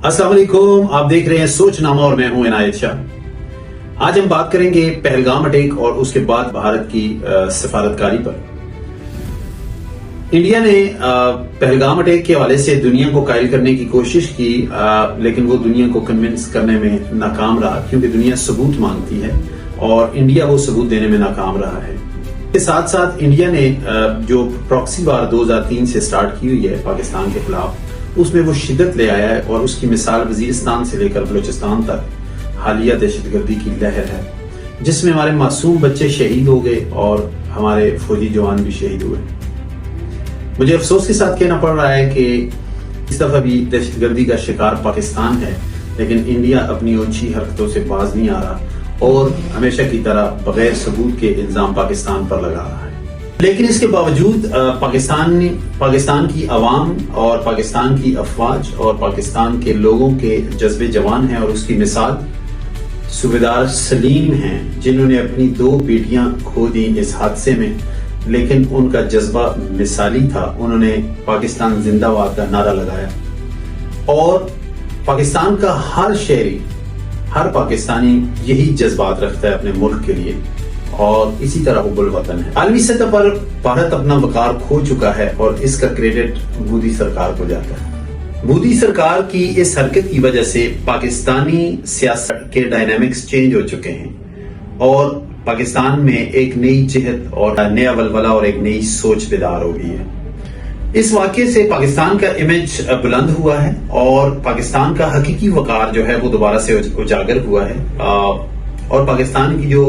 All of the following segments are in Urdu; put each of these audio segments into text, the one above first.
السلام علیکم، آپ دیکھ رہے ہیں سوچ نامہ اور میں ہوں عنایت شاہ۔ آج ہم بات کریں گے پہلگام اٹیک اور اس کے بعد بھارت کی سفارتکاری پر۔ انڈیا نے پہلگام اٹیک کے حوالے سے دنیا کو قائل کرنے کی کوشش کی، لیکن وہ دنیا کو کنونس کرنے میں ناکام رہا، کیونکہ دنیا ثبوت مانگتی ہے اور انڈیا وہ ثبوت دینے میں ناکام رہا ہے۔ اس کے ساتھ ساتھ انڈیا نے جو پراکسی وار 2003 سے سٹارٹ کی ہوئی ہے پاکستان کے خلاف، اس میں وہ شدت لے آیا ہے اور اس کی مثال وزیرستان سے لے کر بلوچستان تک حالیہ دہشت گردی کی لہر ہے، جس میں ہمارے معصوم بچے شہید ہو گئے اور ہمارے فوجی جوان بھی شہید ہوئے۔ مجھے افسوس کے ساتھ کہنا پڑ رہا ہے کہ اس دفعہ بھی دہشت گردی کا شکار پاکستان ہے، لیکن انڈیا اپنی اونچی حرکتوں سے باز نہیں آ رہا اور ہمیشہ کی طرح بغیر ثبوت کے الزام پاکستان پر لگا رہا ہے۔ لیکن اس کے باوجود پاکستان کی عوام اور پاکستان کی افواج اور پاکستان کے لوگوں کے جذبے جوان ہیں، اور اس کی مثال صوبیدار سلیم ہیں، جنہوں نے اپنی 2 بیٹیاں کھو دی اس حادثے میں، لیکن ان کا جذبہ مثالی تھا۔ انہوں نے پاکستان زندہ باد کا نعرہ لگایا اور پاکستان کا ہر شہری، ہر پاکستانی یہی جذبات رکھتا ہے اپنے ملک کے لیے، اور اسی طرح حب الوطن ہے۔ عالمی سطح پر بھارت اپنا وقار کھو چکا ہے اور اس کا کریڈٹ مودی سرکار کو جاتا ہے۔ مودی سرکار کی اس حرکت کی وجہ سے پاکستانی سیاست کے ڈائنامکس چینج ہو چکے ہیں اور پاکستان میں ایک نئی جہت اور نیا ولولہ اور ایک نئی سوچ بیدار ہو گئی ہے۔ اس واقعے سے پاکستان کا امیج بلند ہوا ہے اور پاکستان کا حقیقی وقار جو ہے وہ دوبارہ سے اجاگر ہوا ہے، اور پاکستان کی جو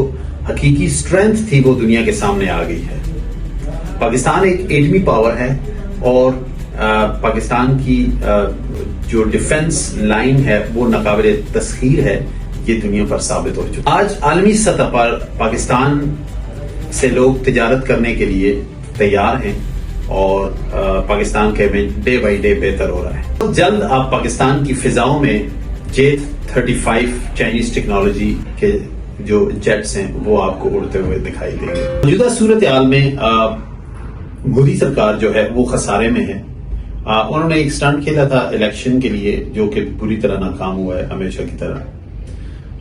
حقیقی اسٹرینتھ تھی وہ دنیا کے سامنے آ گئی ہے۔ پاکستان ایک ایٹمی پاور ہے اور پاکستان کی جو ڈیفنس لائن ہے وہ ناقابل تسخیر ہے، یہ دنیا پر ثابت ہو چکا۔ آج عالمی سطح پر پاکستان سے لوگ تجارت کرنے کے لیے تیار ہیں اور پاکستان کا امیج ڈے بائی ڈے بہتر ہو رہا ہے۔ بہت جلد آپ پاکستان کی فضاؤں میں J-35 چائنیز ٹیکنالوجی کے جو جیٹس ہیں وہ آپ کو اڑتے ہوئے دکھائی دیں گے۔ موجودہ صورتحال میں مودی سرکار جو ہے وہ خسارے میں ہے۔ انہوں نے ایک سٹنٹ کھیلا تھا الیکشن کے لیے جو کہ پوری طرح ناکام ہوا ہے ہمیشہ کی طرح،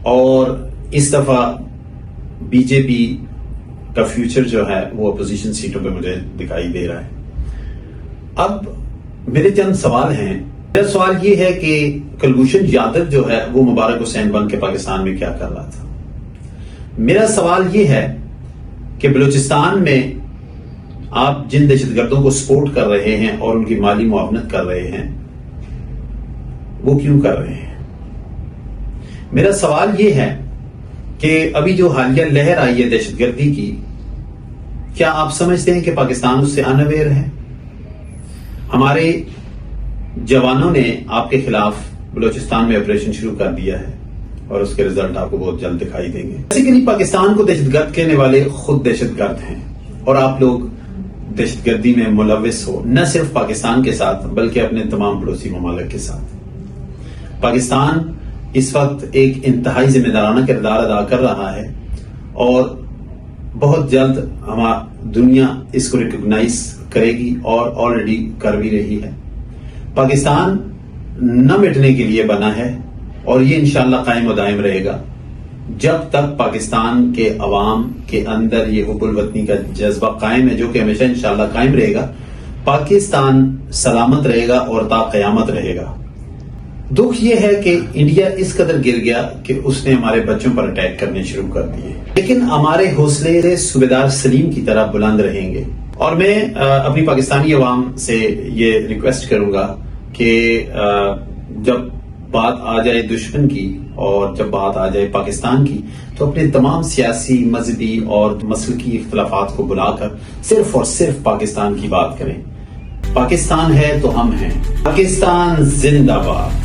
اور اس دفعہ بی جے پی کا فیوچر جو ہے وہ اپوزیشن سیٹوں پہ مجھے دکھائی دے رہا ہے۔ اب میرے چند سوال ہیں۔ میرا سوال یہ ہے کہ کلبھوشن یادو جو ہے وہ مبارک حسین بن کے پاکستان میں کیا کر رہا تھا؟ میرا سوال یہ ہے کہ بلوچستان میں آپ جن دہشت گردوں کو سپورٹ کر رہے ہیں اور ان کی مالی معاونت کر رہے ہیں وہ کیوں کر رہے ہیں؟ میرا سوال یہ ہے کہ ابھی جو حالیہ لہر آئی ہے دہشت گردی کی، کیا آپ سمجھتے ہیں کہ پاکستان اس سے اناویئر ہے؟ ہمارے جوانوں نے آپ کے خلاف بلوچستان میں آپریشن شروع کر دیا ہے اور اس کے رزلٹ آپ کو بہت جلد دکھائی دیں گے۔ بیسیکلی پاکستان کو دہشت گرد کہنے والے خود دہشت گرد ہیں، اور آپ لوگ دہشت گردی میں ملوث ہو، نہ صرف پاکستان کے ساتھ بلکہ اپنے تمام پڑوسی ممالک کے ساتھ۔ پاکستان اس وقت ایک انتہائی ذمہ دارانہ کردار ادا کر رہا ہے اور بہت جلد دنیا اس کو ریکگنائز کرے گی اور آلریڈی کر بھی رہی ہے۔ پاکستان نہ مٹنے کے لیے بنا ہے اور یہ انشاءاللہ قائم و دائم رہے گا جب تک پاکستان کے عوام کے اندر یہ حب الوطنی کا جذبہ قائم ہے، جو کہ ہمیشہ انشاءاللہ قائم رہے گا۔ پاکستان سلامت رہے گا اور تا قیامت رہے گا۔ دکھ یہ ہے کہ انڈیا اس قدر گر گیا کہ اس نے ہمارے بچوں پر اٹیک کرنے شروع کر دیے، لیکن ہمارے حوصلے صوبیدار سلیم کی طرح بلند رہیں گے۔ اور میں اپنی پاکستانی عوام سے یہ ریکویسٹ کروں گا کہ جب بات آ جائے دشمن کی اور جب بات آ جائے پاکستان کی، تو اپنے تمام سیاسی، مذہبی اور مسلکی اختلافات کو بلا کر صرف اور صرف پاکستان کی بات کریں۔ پاکستان ہے تو ہم ہیں۔ پاکستان زندہ باد۔